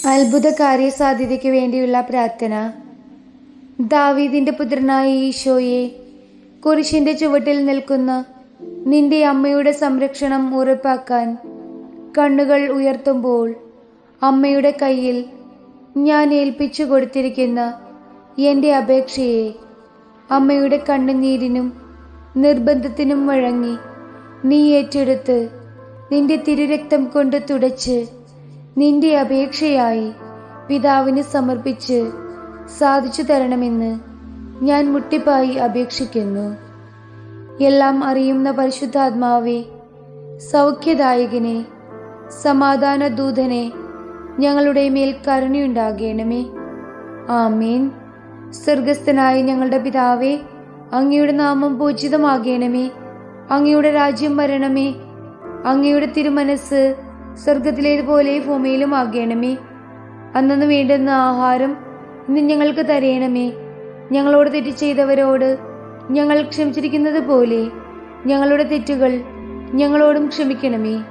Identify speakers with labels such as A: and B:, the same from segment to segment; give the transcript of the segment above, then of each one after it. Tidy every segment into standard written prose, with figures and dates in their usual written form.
A: അത്ഭുത കാര്യസാധ്യതയ്ക്ക് വേണ്ടിയുള്ള പ്രാർത്ഥന. ദാവീദിന്റെ പുത്രനായ ഈശോയെ, കുരിശിന്റെ ചുവട്ടിൽ നിൽക്കുന്ന നിന്റെ അമ്മയുടെ സംരക്ഷണം ഉറപ്പാക്കാൻ കണ്ണുകൾ ഉയർത്തുമ്പോൾ അമ്മയുടെ കയ്യിൽ ഞാൻ ഏൽപ്പിച്ചു കൊടുത്തിരിക്കുന്ന എൻ്റെ അപേക്ഷയെ അമ്മയുടെ കണ്ണുനീരിനും നിർബന്ധത്തിനും വഴങ്ങി നീ ഏറ്റെടുത്ത് നിന്റെ തിരുരക്തം കൊണ്ട് തുടച്ച് നിന്റെ അപേക്ഷയായി പിതാവിന് സമർപ്പിച്ച് സാധിച്ചു തരണമെന്ന് ഞാൻ മുട്ടിപ്പായി അപേക്ഷിക്കുന്നു. എല്ലാം അറിയുന്ന പരിശുദ്ധാത്മാവേ, സൗഖ്യദായകനെ, സമാധാന ദൂതനെ, ഞങ്ങളുടെ മേൽ കരുണയുണ്ടാകണമേ. ആമേൻ. സ്വർഗസ്ഥനായ ഞങ്ങളുടെ പിതാവേ, അങ്ങയുടെ നാമം പൂജിതമാകണമേ. അങ്ങയുടെ രാജ്യം വരണമേ. അങ്ങയുടെ തിരുമനസ് സ്വർഗത്തിലേതുപോലെ ഭൂമിയിലും ആകണമേ. അന്നു വേണ്ടുന്ന ആഹാരം ഇന്ന് ഞങ്ങൾക്ക് തരയണമേ. ഞങ്ങളോട് തെറ്റ് ചെയ്തവരോട് ഞങ്ങൾ ക്ഷമിച്ചിരിക്കുന്നത് പോലെ ഞങ്ങളുടെ തെറ്റുകൾ ഞങ്ങളോടും ക്ഷമിക്കണമേ.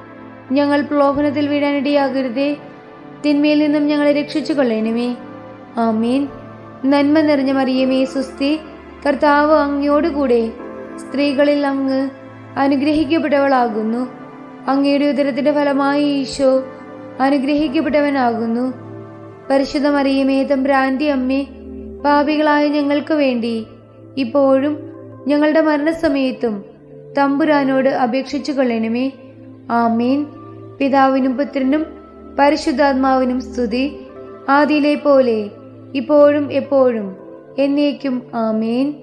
A: ഞങ്ങൾ പ്രലോഭനത്തിൽ വീഴാനിടയാകരുതേ, തിന്മയിൽ നിന്നും ഞങ്ങളെ രക്ഷിച്ചു കൊള്ളണമേ. ആമേൻ. നന്മ നിറഞ്ഞ മറിയമേ, സ്വസ്തി, കർത്താവ് അങ്ങയോടുകൂടെ സ്ത്രീകളിൽ അങ്ങ് അനുഗ്രഹിക്കപ്പെട്ടവളാകുന്നു. അങ്ങയുടെ ഉദരത്തിന്റെ ഫലമായി ഈശോ അനുഗ്രഹിക്കപ്പെട്ടവനാകുന്നു. പരിശുദ്ധ മറിയമേ, തമ്പുരാന്റെ അമ്മേ, പാപികളായ ഞങ്ങൾക്ക് വേണ്ടി ഇപ്പോഴും ഞങ്ങളുടെ മരണസമയത്തും തമ്പുരാനോട് അപേക്ഷിച്ചു കൊള്ളണമേ. ആമേൻ. പിതാവിനും പുത്രനും പരിശുദ്ധാത്മാവിനും സ്തുതി, ആദിയിലെ പോലെ ഇപ്പോഴും എപ്പോഴും എന്നേക്കും. ആമേൻ.